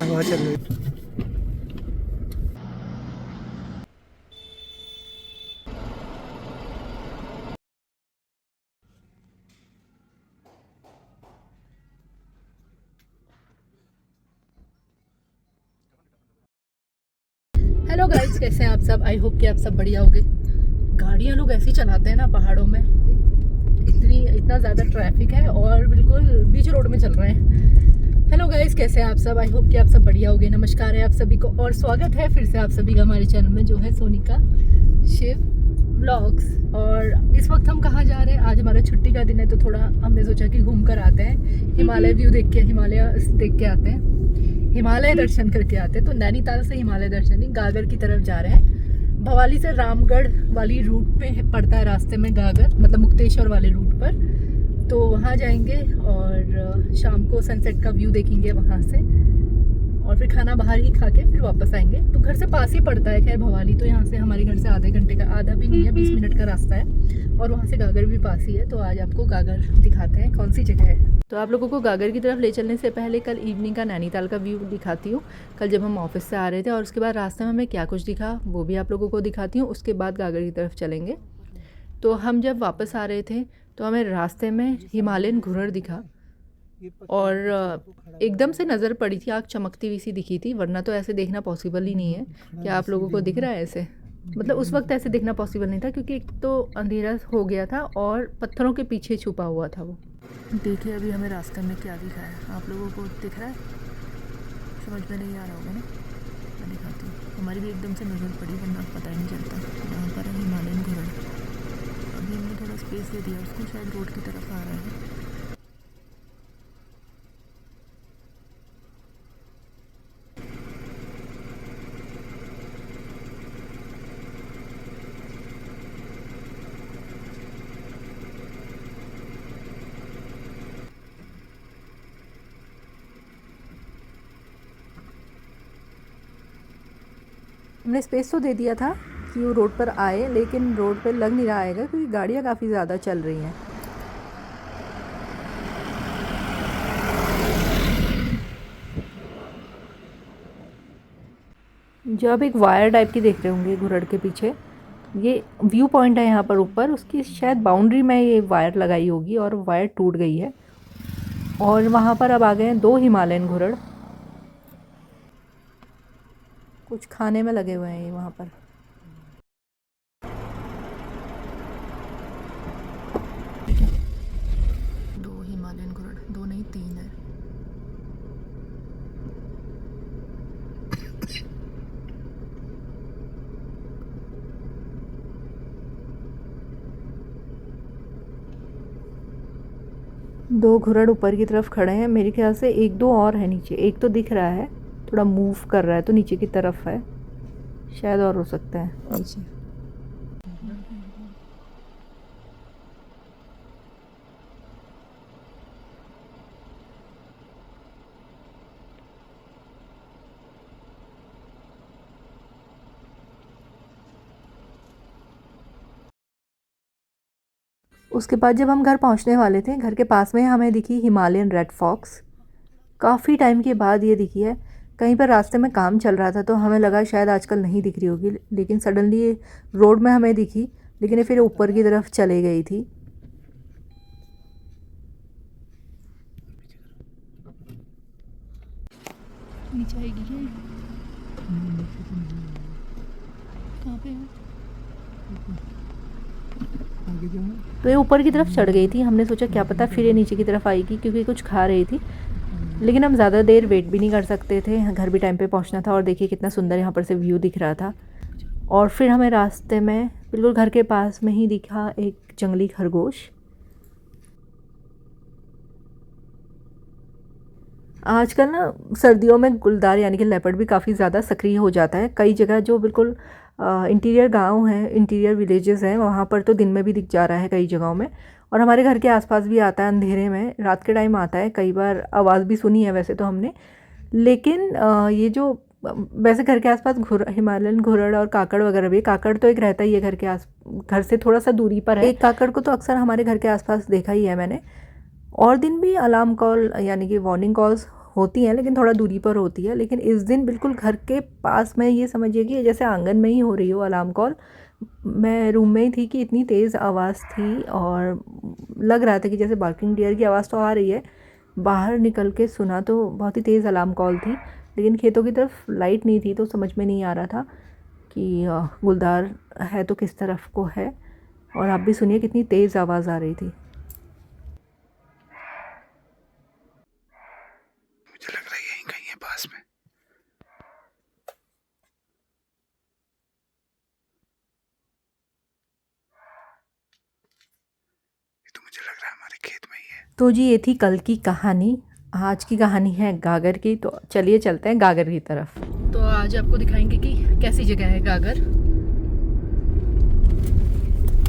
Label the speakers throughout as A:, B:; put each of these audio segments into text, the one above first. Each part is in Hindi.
A: हवा चल रही।
B: हेलो गाइस, कैसे हैं आप सब। आई होप कि आप सब बढ़िया होंगे। गाड़ियाँ लोग ऐसी चलाते हैं ना पहाड़ों में, इतना ज़्यादा ट्रैफिक है और बिल्कुल बीच रोड में चल रहे हैं। हेलो गाइस, कैसे हैं आप सब। आई होप कि आप सब बढ़िया होंगे। नमस्कार है आप सभी को और स्वागत है फिर से आप सभी का हमारे चैनल में, जो है सोनिका शिव ब्लॉग्स। और इस वक्त हम कहाँ जा रहे हैं। आज हमारा छुट्टी का दिन है तो थोड़ा हमने सोचा कि घूम कर आते हैं, हिमालय व्यू देख के, हिमालय देख के आते हैं, हिमालय दर्शन करके आते हैं। तो नैनीताल से हिमालय दर्शन नहीं, गागर की तरफ जा रहे हैं। भवाली से रामगढ़ वाली रूट पे पड़ता है रास्ते में गागर, मतलब मुक्तेश्वर वाले रूट पर। तो वहाँ जाएंगे और शाम को सनसेट का व्यू देखेंगे वहाँ से, और फिर खाना बाहर ही खा के फिर वापस आएंगे। तो घर से पास ही पड़ता है खैर भवाली, तो यहाँ से हमारे घर से आधे घंटे का, आधा भी नहीं है, 20 मिनट का रास्ता है। और वहाँ से गागर भी पास ही है। तो आज आपको गागर दिखाते हैं कौन सी जगह है। तो आप लोगों को गागर की तरफ ले चलने से पहले कल इवनिंग का नैनीताल का व्यू दिखाती हूँ। कल जब हम ऑफिस से आ रहे थे और उसके बाद रास्ते में हमें क्या कुछ दिखा वो भी आप लोगों को दिखाती हूँ। उसके बाद गागर की तरफ चलेंगे। तो हम जब वापस आ रहे थे तो हमें रास्ते में हिमालयन घुरड़ दिखा और एकदम से नज़र पड़ी थी, आँख चमकती हुई सी दिखी थी, वरना तो ऐसे देखना पॉसिबल ही नहीं है। क्या आप लोगों को दिख रहा है ऐसे? मतलब उस वक्त ऐसे देखना पॉसिबल नहीं था क्योंकि एक तो अंधेरा हो गया था और पत्थरों के पीछे छुपा हुआ था वो। देखिए अभी हमें रास्ते में क्या दिखा है, आप लोगों को दिख रहा है? समझ में नहीं आ रहा होगा ना, मैं दिखाती हूँ। हमारी भी एकदम से नज़र पड़ी, वरना पता ही नहीं चलता। यहाँ पर है हिमालयन घुरड़। अभी हमने थोड़ा स्पेस दे दिया उसको, शायद रोड की तरफ आ रहा है। हमने स्पेस तो दे दिया था कि वो रोड पर आए, लेकिन रोड पर लग नहीं रहा आएगा क्योंकि गाड़ियाँ काफ़ी ज़्यादा चल रही हैं। जो आप एक वायर टाइप की देख रहे होंगे घुरड़ के पीछे, ये व्यू पॉइंट है यहाँ पर ऊपर, उसकी शायद बाउंड्री में ये वायर लगाई होगी और वायर टूट गई है। और वहाँ पर अब आ गए हैं 2 हिमालयन घुरड़, कुछ खाने में लगे हुए हैं ये वहाँ पर। दो हिमालयन घुरड़, 2 नहीं 3 है। दो घुरड़ ऊपर की तरफ खड़े हैं, मेरे ख्याल से 1-2 और है नीचे। एक तो दिख रहा है, थोड़ा मूव कर रहा है तो नीचे की तरफ है, शायद और हो सकता है नीचे। उसके बाद जब हम घर पहुंचने वाले थे, घर के पास में हमें दिखी हिमालयन रेड फॉक्स। काफ़ी टाइम के बाद ये दिखी है। कहीं पर रास्ते में काम चल रहा था तो हमें लगा शायद आजकल नहीं दिख रही होगी, लेकिन सडनली ये रोड में हमें दिखी, लेकिन ये फिर ऊपर की तरफ चले गई थी। नीचे आएगी क्या? कहाँ पे है? तो ये ऊपर की तरफ चढ़ गई थी। हमने सोचा क्या पता फिर ये नीचे की तरफ आएगी क्योंकि कुछ खा रही थी, लेकिन हम ज़्यादा देर वेट भी नहीं कर सकते थे, घर भी टाइम पे पहुंचना था। और देखिए कितना सुंदर यहाँ पर से व्यू दिख रहा था। और फिर हमें रास्ते में बिल्कुल घर के पास में ही दिखा एक जंगली खरगोश। आजकल ना सर्दियों में गुलदार यानी कि लेपर्ड भी काफ़ी ज़्यादा सक्रिय हो जाता है। कई जगह जो बिल्कुल इंटीरियर गांव है, इंटीरियर विलेजेस हैं, वहाँ पर तो दिन में भी दिख जा रहा है कई जगहों में, और हमारे घर के आसपास भी आता है अंधेरे में, रात के टाइम आता है। कई बार आवाज़ भी सुनी है वैसे तो हमने, लेकिन ये जो वैसे घर के आसपास हिमालयन घुरड़ और काकड़ वगैरह भी, काकड़ तो एक रहता ही है घर से थोड़ा सा दूरी पर है। एक काकड़ को तो अक्सर हमारे घर के आसपास देखा ही है मैंने। और दिन भी अलार्म कॉल यानी कि वार्निंग कॉल्स होती हैं, लेकिन थोड़ा दूरी पर होती है। लेकिन इस दिन बिल्कुल घर के पास में, ये समझिए कि जैसे आंगन में ही हो रही हो अलार्म कॉल। मैं रूम में ही थी कि इतनी तेज़ आवाज़ थी, और लग रहा था कि जैसे बार्किंग डियर की आवाज़ तो आ रही है। बाहर निकल के सुना तो बहुत ही तेज़ अलार्म कॉल थी, लेकिन खेतों की तरफ लाइट नहीं थी तो समझ में नहीं आ रहा था कि गुलदार है तो किस तरफ को है। और आप भी सुनिए कितनी तेज़ आवाज़ आ रही थी।
A: मुझे लग रहा है यहीं कहीं है पास में। ये तो मुझे लग रहा है हमारे खेत में ही है।
B: तो जी ये थी कल की कहानी। आज की कहानी है गागर की, तो चलिए चलते हैं गागर की तरफ। तो आज आपको दिखाएंगे कि कैसी जगह है गागर।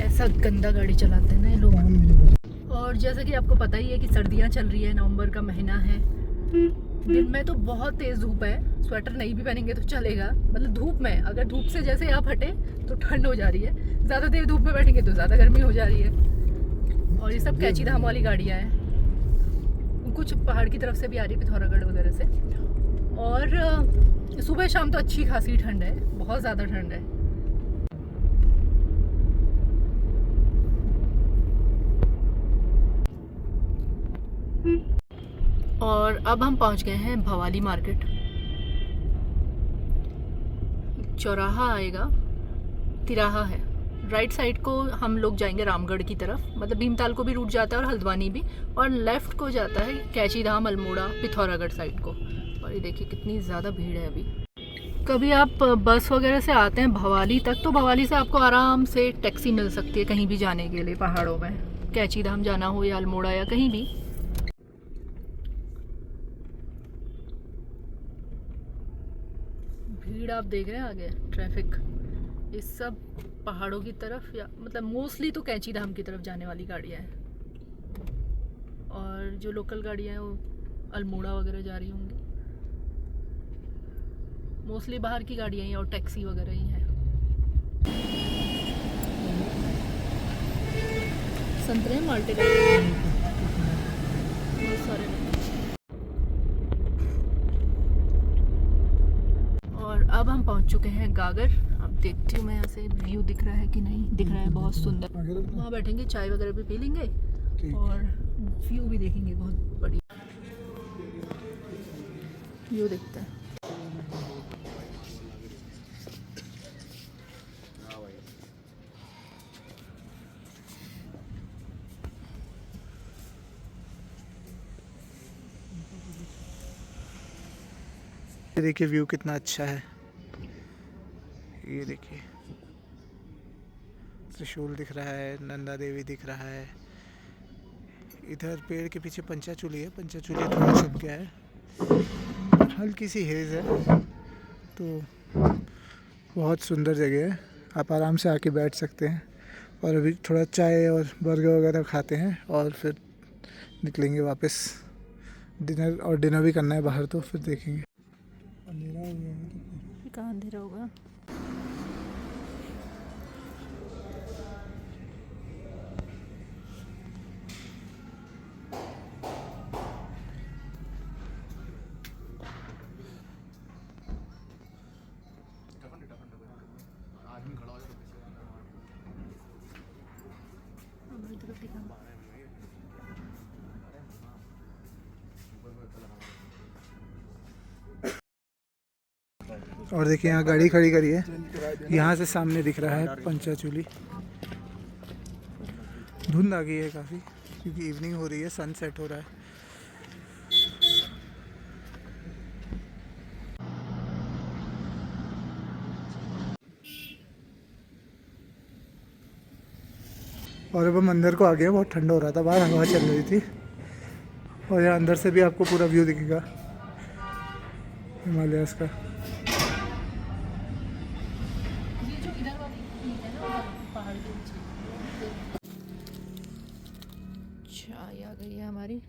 B: ऐसा गंदा गाड़ी चलाते हैं ना ये लोग। और जैसा कि आपको पता ही है कि सर्दियाँ चल रही है, नवंबर का महीना है। दिन में तो बहुत तेज़ धूप है, स्वेटर नहीं भी पहनेंगे तो चलेगा। मतलब धूप में, अगर धूप से जैसे आप हटे तो ठंड हो जा रही है, ज़्यादा देर धूप में बैठेंगे तो ज़्यादा गर्मी हो जा रही है। और ये सब कैची धाम वाली गाड़ियाँ हैं, कुछ पहाड़ की तरफ से भी आ रही है, पिथौरागढ़ वगैरह से। और सुबह शाम तो अच्छी खासी ठंड है, बहुत ज़्यादा ठंड है। और अब हम पहुंच गए हैं भवाली मार्केट। चौराहा आएगा, तिराहा है। राइट साइड को हम लोग जाएंगे रामगढ़ की तरफ, मतलब भीमताल को भी रूट जाता है और हल्द्वानी भी। और लेफ़्ट को जाता है कैची धाम, अल्मोड़ा, पिथौरागढ़ साइड को। और ये देखिए कितनी ज़्यादा भीड़ है अभी। कभी आप बस वगैरह से आते हैं भवाली तक, तो भवाली से आपको आराम से टैक्सी मिल सकती है कहीं भी जाने के लिए पहाड़ों में, कैची धाम जाना हो या अल्मोड़ा या कहीं भी। भीड़ आप देख रहे हैं आगे, ट्रैफिक। ये सब पहाड़ों की तरफ, या मतलब मोस्टली तो कैची धाम की तरफ जाने वाली गाड़ियाँ हैं, और जो लोकल गाड़ियाँ हैं वो अल्मोड़ा वगैरह जा रही होंगी। मोस्टली बाहर की गाड़ियाँ ही और टैक्सी वगैरह ही हैं। संतरे माल्टे बहुत सारे। और अब हम पहुंच चुके हैं गागर। अब देखती हूँ मैं यहाँ से व्यू दिख रहा है कि नहीं दिख रहा है। बहुत सुंदर, वहाँ बैठेंगे, चाय वगैरह भी पी लेंगे और व्यू भी देखेंगे। बहुत बढ़िया व्यू दिखता है।
A: देखिए व्यू कितना अच्छा है। ये देखिए त्रिशूल दिख रहा है, नंदा देवी दिख रहा है। इधर पेड़ के पीछे पंचाचूली है, पंचाचूली थोड़ा छुप गया है, हल्की सी हेज है। तो बहुत सुंदर जगह है, आप आराम से आके बैठ सकते हैं। और अभी थोड़ा चाय और बर्गर वगैरह खाते हैं और फिर निकलेंगे वापस। डिनर भी करना है बाहर, तो फिर देखेंगे। अंधेरा हो गया है,
B: कहाँ अंधेरा होगा।
A: और देखिए यहाँ गाड़ी खड़ी करी है, यहाँ से सामने दिख रहा है पंचाचूली। धुंध आ गई है काफ़ी क्योंकि इवनिंग हो रही है, सनसेट हो रहा है। और अब हम अंदर को आ गए, बहुत ठंडा हो रहा था, बाहर हवा चल रही थी। और यहाँ अंदर से भी आपको पूरा व्यू दिखेगा हिमालयस का।
B: ठीक है ना, पहाड़ के नीचे चाय आ गई है हमारी।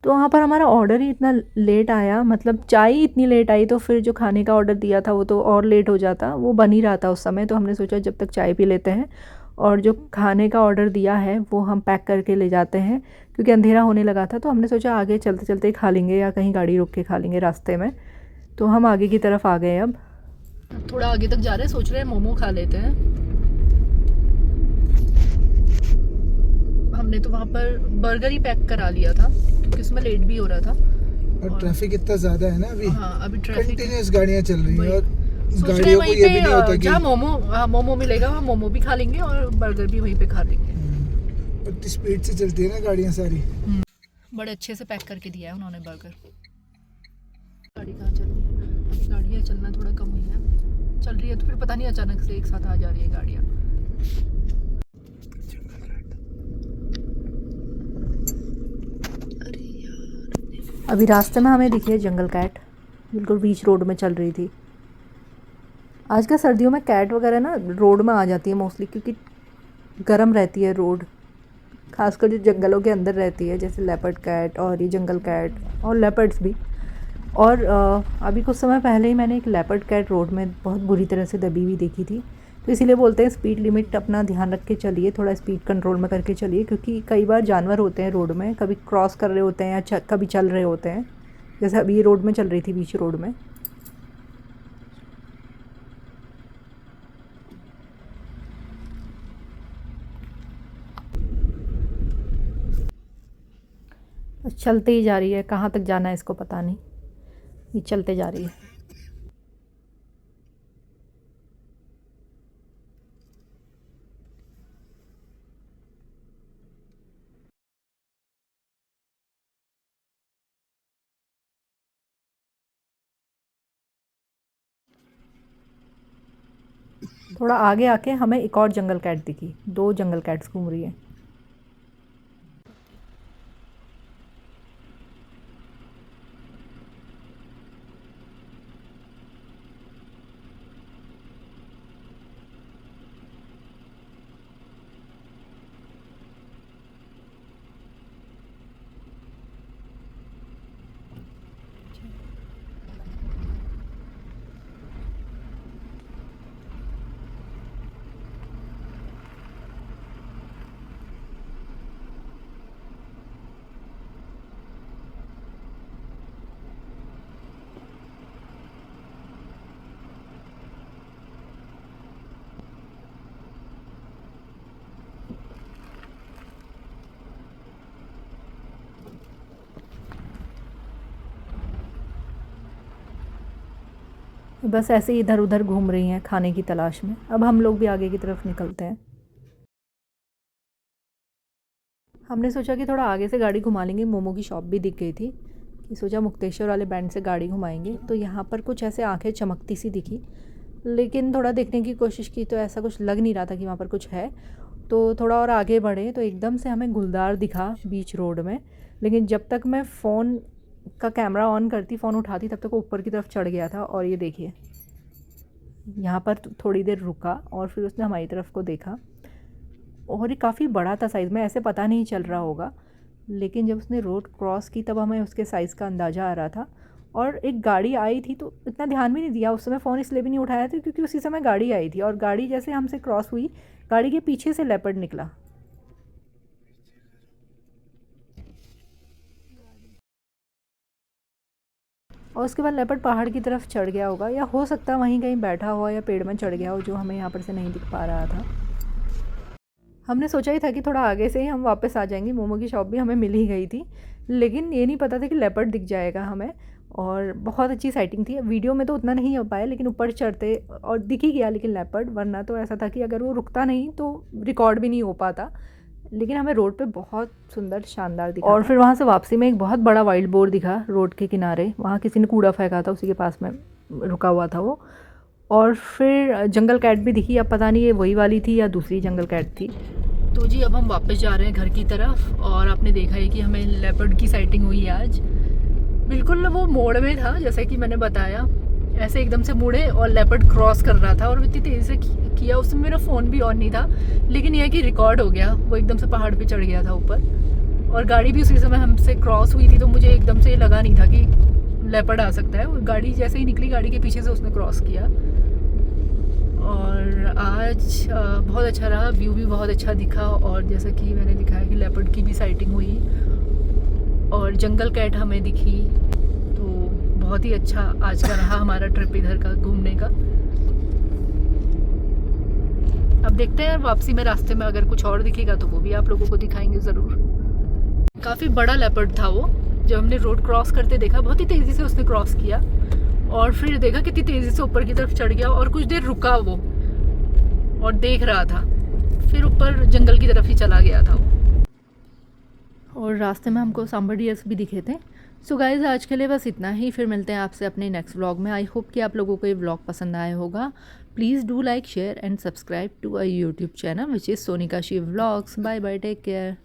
B: तो वहाँ पर हमारा ऑर्डर ही इतना लेट आया, मतलब चाय ही इतनी लेट आई, तो फिर जो खाने का ऑर्डर दिया था वो तो और लेट हो जाता, वो बन ही रहा था उस समय। तो हमने सोचा जब तक चाय पी लेते हैं और जो खाने का ऑर्डर दिया है वो हम पैक करके ले जाते हैं, क्योंकि अंधेरा होने लगा था। तो हमने सोचा आगे चलते चलते ही खा लेंगे या कहीं गाड़ी रोक के खा लेंगे रास्ते में। तो हम आगे की तरफ आ गए। अब थोड़ा आगे तक जा रहे हैं, सोच रहे हैं मोमो खा लेते हैं। हमने तो वहाँ पर बर्गर ही पैक करा लिया था क्योंकि उसमें लेट भी हो रहा था
A: और ट्रैफिक इतना ज्यादा है ना अभी।
B: हाँ, अभी ट्रैफिक
A: कंटिन्यूअस गाड़ियाँ चल रही हैं और
B: सोच रहे हैं
A: गाड़ियों को
B: वहीं
A: ये भी नहीं होता
B: पे
A: कि
B: जहाँ मोमो मिलेगा वहाँ मोमो भी खा लेंगे और बर्गर भी वहीं पे खा लेंगे।
A: इतनी स्पीड से चलती है ना गाड़ियाँ सारी।
B: बड़े अच्छे से पैक करके दिया है उन्होंने बर्गर। गाड़ी कहाँ चल रही है? अभी गाड़ियाँ चलना थोड़ा कम हुई है, चल रही है तो फिर पता नहीं अचानक से एक साथ आ जा रही है गाड़ियाँ। अभी रास्ते में हमें दिखी है जंगल कैट, बिल्कुल बीच रोड में चल रही थी। आजकल सर्दियों में कैट वगैरह ना रोड में आ जाती है मोस्टली, क्योंकि गर्म रहती है रोड, खासकर जो जंगलों के अंदर रहती है, जैसे लेपर्ड कैट और ये जंगल कैट और लेपर्ड्स भी। और अभी कुछ समय पहले ही मैंने एक लेपर्ड कैट रोड में बहुत बुरी तरह से दबी हुई देखी थी। तो इसीलिए बोलते हैं स्पीड लिमिट अपना ध्यान रख के चलिए, थोड़ा स्पीड कंट्रोल में करके चलिए, क्योंकि कई बार जानवर होते हैं रोड में, कभी क्रॉस कर रहे होते हैं या कभी चल रहे होते हैं। जैसे अभी ये रोड में चल रही थी, बीच रोड में। चलते ही जा रही है, कहाँ तक जाना है इसको पता नहीं, ये चलते जा रही है। थोड़ा आगे आके हमें एक और जंगल कैट दिखी, 2 जंगल कैट्स घूम रही है। बस ऐसे ही इधर उधर घूम रही हैं खाने की तलाश में। अब हम लोग भी आगे की तरफ निकलते हैं। हमने सोचा कि थोड़ा आगे से गाड़ी घुमा लेंगे, मोमो की शॉप भी दिख गई थी, कि सोचा मुक्तेश्वर वाले बैंड से गाड़ी घुमाएंगे। तो यहाँ पर कुछ ऐसे आंखें चमकती सी दिखी, लेकिन थोड़ा देखने की कोशिश की तो ऐसा कुछ लग नहीं रहा था कि वहाँ पर कुछ है। तो थोड़ा और आगे बढ़े तो एकदम से हमें गुलदार दिखा बीच रोड में, लेकिन जब तक मैं फ़ोन का कैमरा ऑन करती, फ़ोन उठाती, तब तक वो ऊपर की तरफ चढ़ गया था। और ये देखिए, यहाँ पर थोड़ी देर रुका और फिर उसने हमारी तरफ को देखा, और ये काफ़ी बड़ा था साइज़ में, ऐसे पता नहीं चल रहा होगा, लेकिन जब उसने रोड क्रॉस की तब हमें उसके साइज़ का अंदाज़ा आ रहा था। और एक गाड़ी आई थी तो इतना ध्यान भी नहीं दिया उस समय, फ़ोन इसलिए भी नहीं उठाया था क्योंकि उसी समय गाड़ी आई थी, और गाड़ी जैसे हमसे क्रॉस हुई, गाड़ी के पीछे से लेपर्ड निकला। और उसके बाद लेपर्ड पहाड़ की तरफ चढ़ गया होगा, या हो सकता है वहीं कहीं बैठा हुआ या पेड़ में चढ़ गया हो, जो हमें यहाँ पर से नहीं दिख पा रहा था। हमने सोचा ही था कि थोड़ा आगे से ही हम वापस आ जाएंगे, मोमो की शॉप भी हमें मिल ही गई थी, लेकिन ये नहीं पता था कि लेपर्ड दिख जाएगा हमें। और बहुत अच्छी साइटिंग थी, वीडियो में तो उतना नहीं हो पाया, लेकिन ऊपर चढ़ते और दिख ही गया लेकिन लेपर्ड, वरना तो ऐसा था कि अगर वो रुकता नहीं तो रिकॉर्ड भी नहीं हो पाता। लेकिन हमें रोड पे बहुत सुंदर शानदार दिखा। और फिर वहाँ से वापसी में एक बहुत बड़ा वाइल्ड बोर दिखा रोड के किनारे, वहाँ किसी ने कूड़ा फेंका था, उसी के पास में रुका हुआ था वो। और फिर जंगल कैट भी दिखी, अब पता नहीं ये वही वाली थी या दूसरी जंगल कैट थी। तो जी अब हम वापस जा रहे हैं घर की तरफ, और आपने देखा है कि हमें लेपर्ड की साइटिंग हुई आज, बिल्कुल वो मोड़ में था जैसा कि मैंने बताया। ऐसे एकदम से मुड़े और लेपर्ड क्रॉस कर रहा था और इतनी तेज़ी से किया। उसमें मेरा फ़ोन भी ऑन नहीं था, लेकिन यह कि रिकॉर्ड हो गया। वो एकदम से पहाड़ पे चढ़ गया था ऊपर, और गाड़ी भी उसी समय हमसे क्रॉस हुई थी, तो मुझे एकदम से लगा नहीं था कि लेपर्ड आ सकता है। वो गाड़ी जैसे ही निकली, गाड़ी के पीछे से उसने क्रॉस किया। और आज बहुत अच्छा रहा, व्यू भी बहुत अच्छा दिखा, और जैसा कि मैंने दिखाया कि लेपर्ड की भी साइटिंग हुई और जंगल कैट हमें दिखी। तो बहुत ही अच्छा आज का रहा हमारा ट्रिप इधर का घूमने का। अब देखते हैं वापसी में रास्ते में अगर कुछ और दिखेगा तो वो भी आप लोगों को दिखाएंगे ज़रूर। काफ़ी बड़ा लेपर्ड था वो। जब हमने रोड क्रॉस करते देखा, बहुत ही तेज़ी से उसने क्रॉस किया, और फिर देखा कितनी तेज़ी से ऊपर की तरफ चढ़ गया, और कुछ देर रुका वो और देख रहा था, फिर ऊपर जंगल की तरफ ही चला गया था वो। और रास्ते में हमको सांबर डियर्स भी दिखे थे। सो गाइज़, आज के लिए बस इतना ही। फिर मिलते हैं आपसे अपने नेक्स्ट व्लॉग में। आई होप कि आप लोगों को ये व्लॉग पसंद आया होगा। Please do like, share and subscribe to a YouTube channel which is Sonika Shiv vlogs. Bye bye, take care.